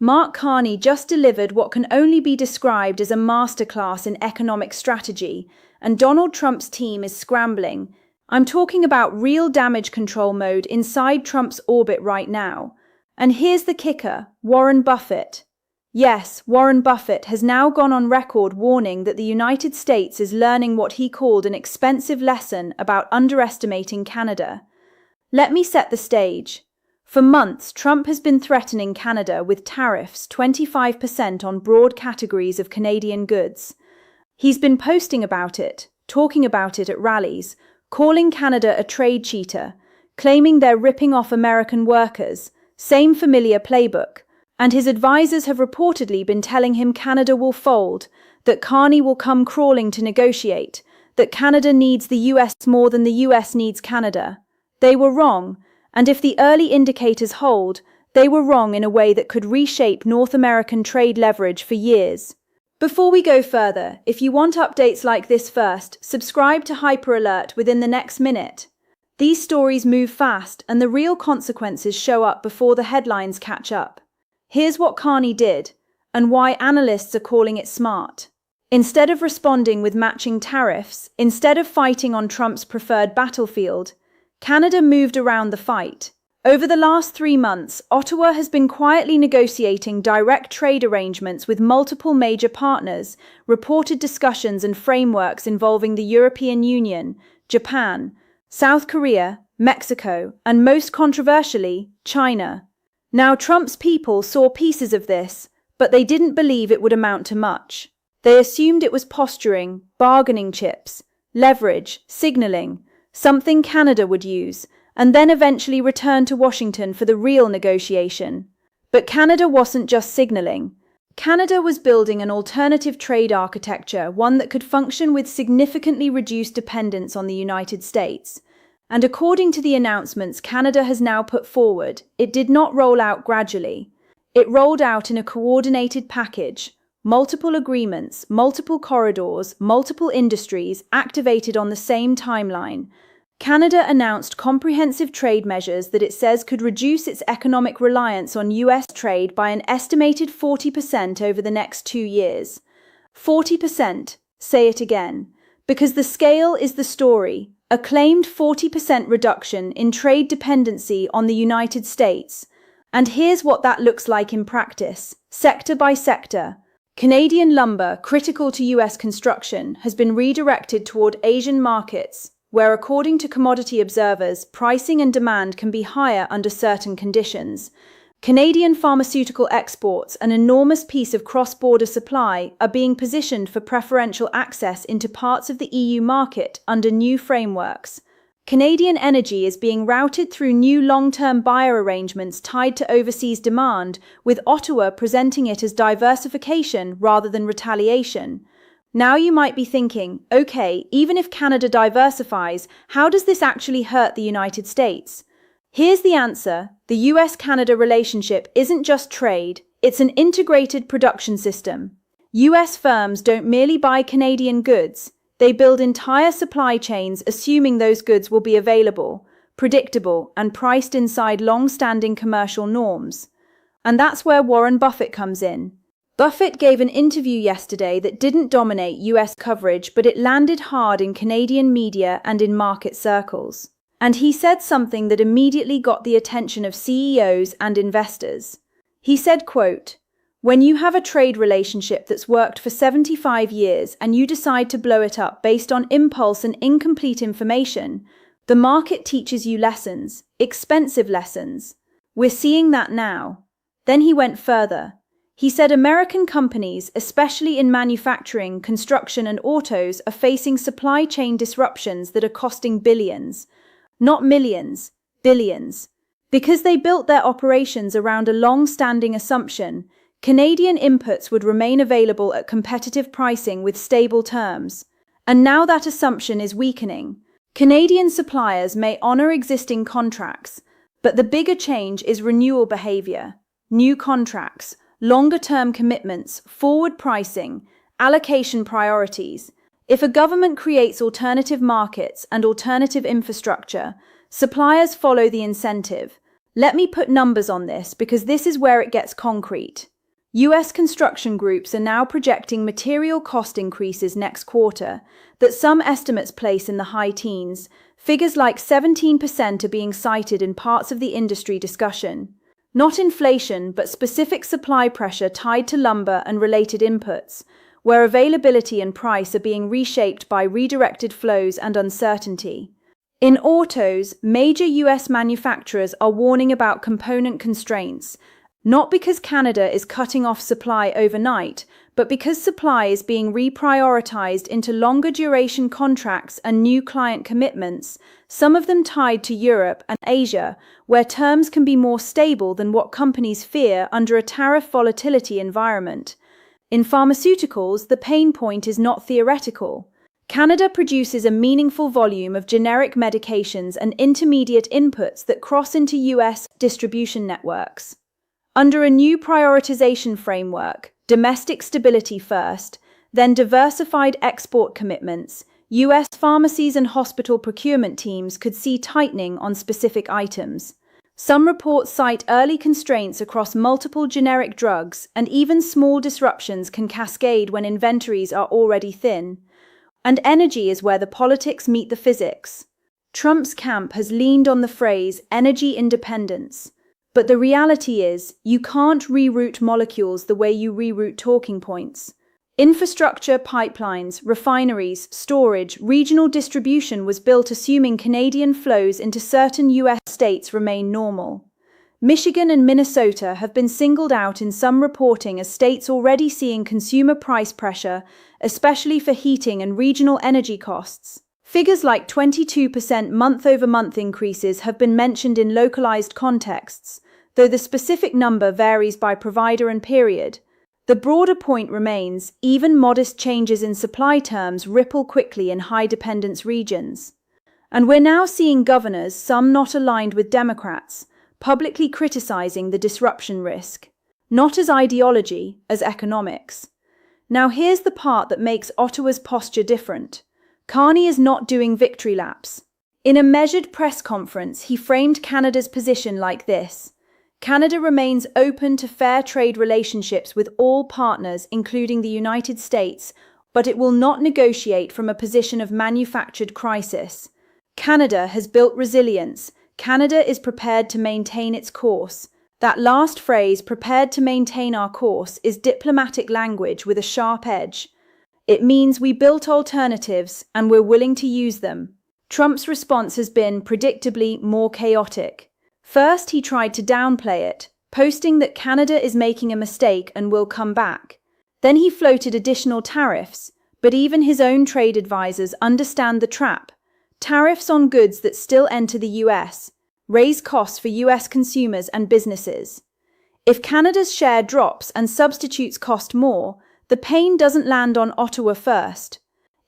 Mark Carney just delivered what can only be described as a masterclass in economic strategy, and Donald Trump's team is scrambling. I'm talking about real damage control mode inside Trump's orbit right now. And here's the kicker, Warren Buffett. Yes, Warren Buffett has now gone on record warning that the United States is learning what he called an expensive lesson about underestimating Canada. Let me set the stage. For months, Trump has been threatening Canada with tariffs 25% on broad categories of Canadian goods. He's been posting about it, talking about it at rallies, calling Canada a trade cheater, claiming they're ripping off American workers, same familiar playbook, and his advisors have reportedly been telling him Canada will fold, that Carney will come crawling to negotiate, that Canada needs the US more than the US needs Canada. They were wrong. And if the early indicators hold, they were wrong in a way that could reshape North American trade leverage for years. Before we go further, if you want updates like this first, subscribe to Hyper Alert within the next minute. These stories move fast and the real consequences show up before the headlines catch up. Here's what Carney did, and why analysts are calling it smart. Instead of responding with matching tariffs, instead of fighting on Trump's preferred battlefield, Canada moved around the fight. Over the last 3 months, Ottawa has been quietly negotiating direct trade arrangements with multiple major partners, reported discussions and frameworks involving the European Union, Japan, South Korea, Mexico, and most controversially, China. Now, Trump's people saw pieces of this, but they didn't believe it would amount to much. They assumed it was posturing, bargaining chips, leverage, signaling, something Canada would use, and then eventually return to Washington for the real negotiation. But Canada wasn't just signaling. Canada was building an alternative trade architecture, one that could function with significantly reduced dependence on the United States. And according to the announcements Canada has now put forward, it did not roll out gradually. It rolled out in a coordinated package. Multiple agreements, multiple corridors, multiple industries activated on the same timeline. Canada announced comprehensive trade measures that it says could reduce its economic reliance on US trade by an estimated 40% over the next 2 years. 40%, say it again, because the scale is the story, a claimed 40% reduction in trade dependency on the United States. And here's what that looks like in practice, sector by sector. Canadian lumber, critical to US construction, has been redirected toward Asian markets, where according to commodity observers, pricing and demand can be higher under certain conditions. Canadian pharmaceutical exports, an enormous piece of cross-border supply, are being positioned for preferential access into parts of the EU market under new frameworks. Canadian energy is being routed through new long-term buyer arrangements tied to overseas demand, with Ottawa presenting it as diversification rather than retaliation. Now you might be thinking, okay, even if Canada diversifies, how does this actually hurt the United States? Here's the answer. The US-Canada relationship isn't just trade, it's an integrated production system. US firms don't merely buy Canadian goods, they build entire supply chains assuming those goods will be available, predictable, and priced inside long-standing commercial norms. And that's where Warren Buffett comes in. Buffett gave an interview yesterday that didn't dominate US coverage, but it landed hard in Canadian media and in market circles. And he said something that immediately got the attention of CEOs and investors. He said, quote, "When you have a trade relationship that's worked for 75 years and you decide to blow it up based on impulse and incomplete information, the market teaches you lessons, expensive lessons. We're seeing that now." Then he went further. He said American companies, especially in manufacturing, construction, and autos, are facing supply chain disruptions that are costing billions. Not millions, billions. Because they built their operations around a long-standing assumption, Canadian inputs would remain available at competitive pricing with stable terms. And now that assumption is weakening. Canadian suppliers may honor existing contracts, but the bigger change is renewal behavior, new contracts, longer-term commitments, forward pricing, allocation priorities. If a government creates alternative markets and alternative infrastructure, suppliers follow the incentive. Let me put numbers on this because this is where it gets concrete. US construction groups are now projecting material cost increases next quarter that some estimates place in the high teens. Figures like 17% are being cited in parts of the industry discussion. Not inflation, but specific supply pressure tied to lumber and related inputs, where availability and price are being reshaped by redirected flows and uncertainty. In autos, major US manufacturers are warning about component constraints, not because Canada is cutting off supply overnight, but because supply is being reprioritized into longer duration contracts and new client commitments, some of them tied to Europe and Asia, where terms can be more stable than what companies fear under a tariff volatility environment. In pharmaceuticals, the pain point is not theoretical. Canada produces a meaningful volume of generic medications and intermediate inputs that cross into US distribution networks. Under a new prioritization framework, domestic stability first, then diversified export commitments, US pharmacies and hospital procurement teams could see tightening on specific items. Some reports cite early constraints across multiple generic drugs, and even small disruptions can cascade when inventories are already thin. And energy is where the politics meet the physics. Trump's camp has leaned on the phrase energy independence. But the reality is, you can't reroute molecules the way you reroute talking points. Infrastructure, pipelines, refineries, storage, regional distribution was built assuming Canadian flows into certain US states remain normal. Michigan and Minnesota have been singled out in some reporting as states already seeing consumer price pressure, especially for heating and regional energy costs. Figures like 22% month-over-month increases have been mentioned in localized contexts, though the specific number varies by provider and period. The broader point remains, even modest changes in supply terms ripple quickly in high-dependence regions. And we're now seeing governors, some not aligned with Democrats, publicly criticizing the disruption risk, not as ideology, as economics. Now here's the part that makes Ottawa's posture different. Carney is not doing victory laps. In a measured press conference, he framed Canada's position like this: Canada remains open to fair trade relationships with all partners, including the United States, but it will not negotiate from a position of manufactured crisis. Canada has built resilience. Canada is prepared to maintain its course. That last phrase, prepared to maintain our course, is diplomatic language with a sharp edge. It means we built alternatives and we're willing to use them. Trump's response has been, predictably, more chaotic. First, he tried to downplay it, posting that Canada is making a mistake and will come back. Then he floated additional tariffs, but even his own trade advisors understand the trap. Tariffs on goods that still enter the US raise costs for US consumers and businesses. If Canada's share drops and substitutes cost more, the pain doesn't land on Ottawa first.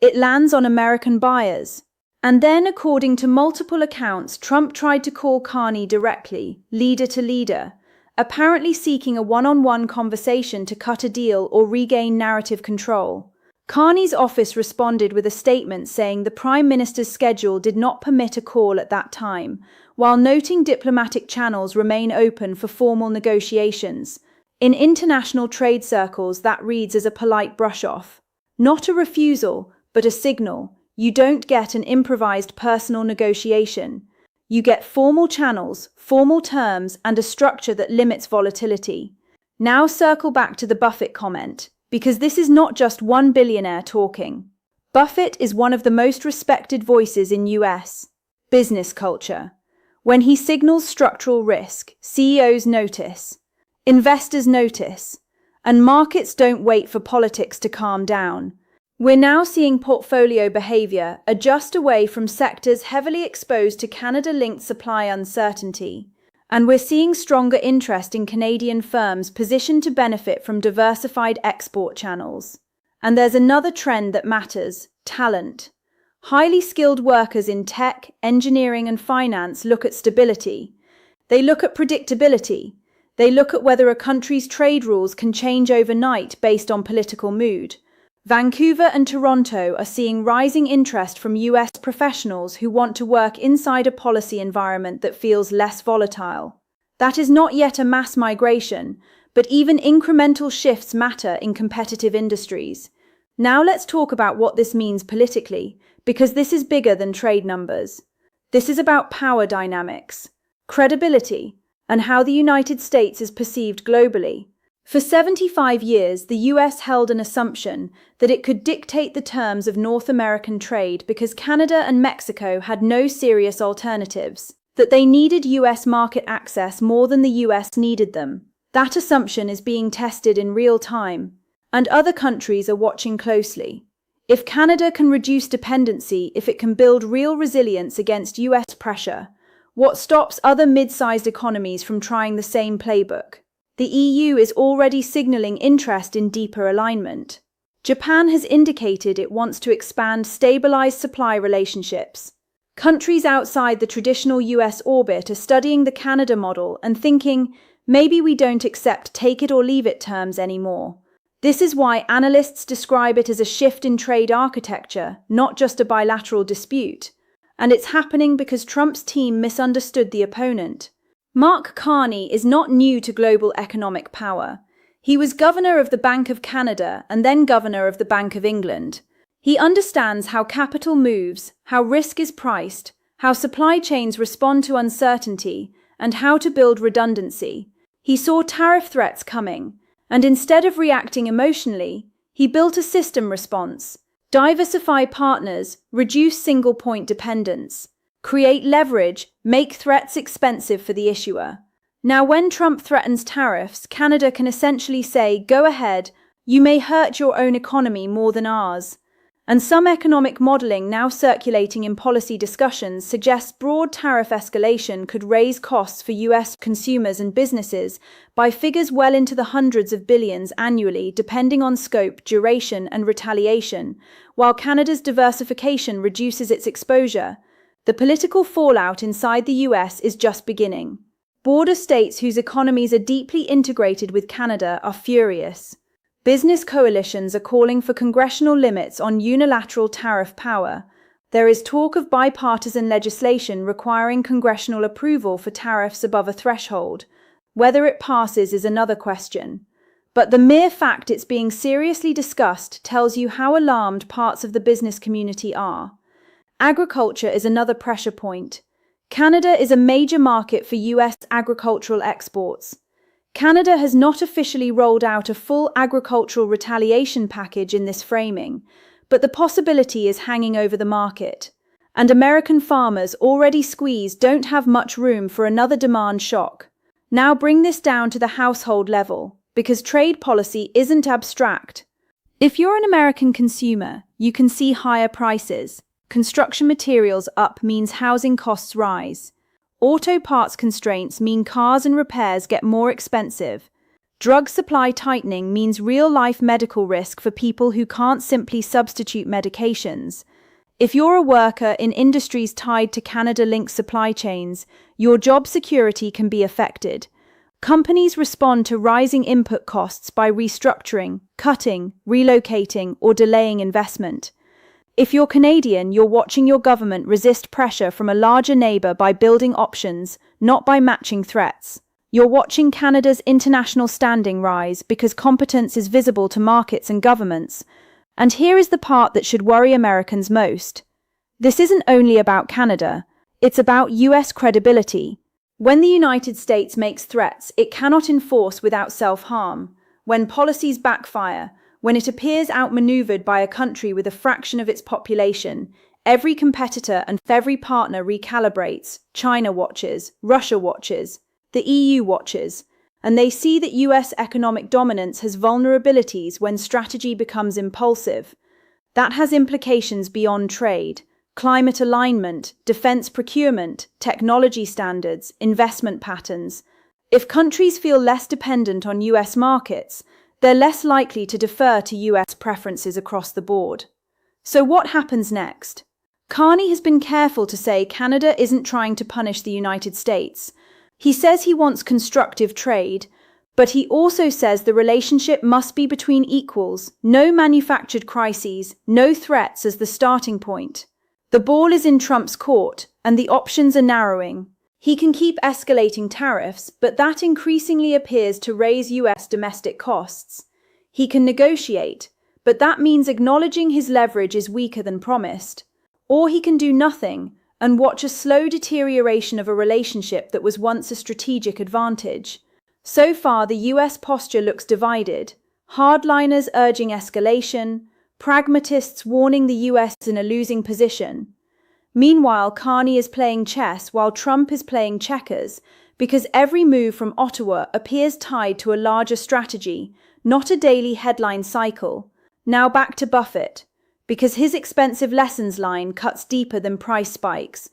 It lands on American buyers. And then, according to multiple accounts, Trump tried to call Carney directly, leader to leader, apparently seeking a one-on-one conversation to cut a deal or regain narrative control. Carney's office responded with a statement saying the Prime Minister's schedule did not permit a call at that time, while noting diplomatic channels remain open for formal negotiations. In international trade circles, that reads as a polite brush-off. Not a refusal, but a signal. You don't get an improvised personal negotiation. You get formal channels, formal terms, and a structure that limits volatility. Now circle back to the Buffett comment, because this is not just one billionaire talking. Buffett is one of the most respected voices in US business culture. When he signals structural risk, CEOs notice. Investors notice, and markets don't wait for politics to calm down. We're now seeing portfolio behavior adjust away from sectors heavily exposed to Canada-linked supply uncertainty, and we're seeing stronger interest in Canadian firms positioned to benefit from diversified export channels. And there's another trend that matters: talent. Highly skilled workers in tech, engineering, and finance look at stability. They look at predictability. They look at whether a country's trade rules can change overnight based on political mood. Vancouver and Toronto are seeing rising interest from US professionals who want to work inside a policy environment that feels less volatile. That is not yet a mass migration, but even incremental shifts matter in competitive industries. Now let's talk about what this means politically, because this is bigger than trade numbers. This is about power dynamics, credibility, and how the United States is perceived globally. For 75 years, the US held an assumption that it could dictate the terms of North American trade because Canada and Mexico had no serious alternatives, that they needed US market access more than the US needed them. That assumption is being tested in real time, and other countries are watching closely. If Canada can reduce dependency, if it can build real resilience against US pressure, what stops other mid-sized economies from trying the same playbook? The EU is already signaling interest in deeper alignment. Japan has indicated it wants to expand stabilized supply relationships. Countries outside the traditional US orbit are studying the Canada model and thinking, maybe we don't accept take-it-or-leave-it terms anymore. This is why analysts describe it as a shift in trade architecture, not just a bilateral dispute. And it's happening because Trump's team misunderstood the opponent. Mark Carney is not new to global economic power. He was governor of the Bank of Canada and then governor of the Bank of England. He understands how capital moves, how risk is priced, how supply chains respond to uncertainty, and how to build redundancy. He saw tariff threats coming, and instead of reacting emotionally, he built a system response. Diversify partners, reduce single-point dependence, create leverage, make threats expensive for the issuer. Now, when Trump threatens tariffs, Canada can essentially say, go ahead, you may hurt your own economy more than ours. And some economic modeling now circulating in policy discussions suggests broad tariff escalation could raise costs for US consumers and businesses by figures well into the hundreds of billions annually, depending on scope, duration, and retaliation, while Canada's diversification reduces its exposure. The political fallout inside the US is just beginning. Border states whose economies are deeply integrated with Canada are furious. Business coalitions are calling for congressional limits on unilateral tariff power. There is talk of bipartisan legislation requiring congressional approval for tariffs above a threshold. Whether it passes is another question. But the mere fact it's being seriously discussed tells you how alarmed parts of the business community are. Agriculture is another pressure point. Canada is a major market for US agricultural exports. Canada has not officially rolled out a full agricultural retaliation package in this framing, but the possibility is hanging over the market. And American farmers, already squeezed, don't have much room for another demand shock. Now bring this down to the household level, because trade policy isn't abstract. If you're an American consumer, you can see higher prices. Construction materials up means housing costs rise. Auto parts constraints mean cars and repairs get more expensive. Drug supply tightening means real-life medical risk for people who can't simply substitute medications. If you're a worker in industries tied to Canada-linked supply chains, your job security can be affected. Companies respond to rising input costs by restructuring, cutting, relocating, or delaying investment. If you're Canadian, you're watching your government resist pressure from a larger neighbour by building options, not by matching threats. You're watching Canada's international standing rise because competence is visible to markets and governments. And here is the part that should worry Americans most. This isn't only about Canada, it's about US credibility. When the United States makes threats, it cannot enforce without self-harm. When policies backfire, when it appears outmaneuvered by a country with a fraction of its population, every competitor and every partner recalibrates. China watches, Russia watches, the EU watches, and they see that US economic dominance has vulnerabilities when strategy becomes impulsive. That has implications beyond trade: climate alignment, defense procurement, technology standards, investment patterns. If countries feel less dependent on US markets, they're less likely to defer to US preferences across the board. So what happens next? Carney has been careful to say Canada isn't trying to punish the United States. He says he wants constructive trade, but he also says the relationship must be between equals, no manufactured crises, no threats as the starting point. The ball is in Trump's court, and the options are narrowing. He can keep escalating tariffs, but that increasingly appears to raise US domestic costs. He can negotiate, but that means acknowledging his leverage is weaker than promised. Or he can do nothing and watch a slow deterioration of a relationship that was once a strategic advantage. So far, the US posture looks divided. Hardliners urging escalation, pragmatists warning the US in a losing position. Meanwhile, Carney is playing chess while Trump is playing checkers, because every move from Ottawa appears tied to a larger strategy, not a daily headline cycle. Now back to Buffett, because his expensive lessons line cuts deeper than price spikes.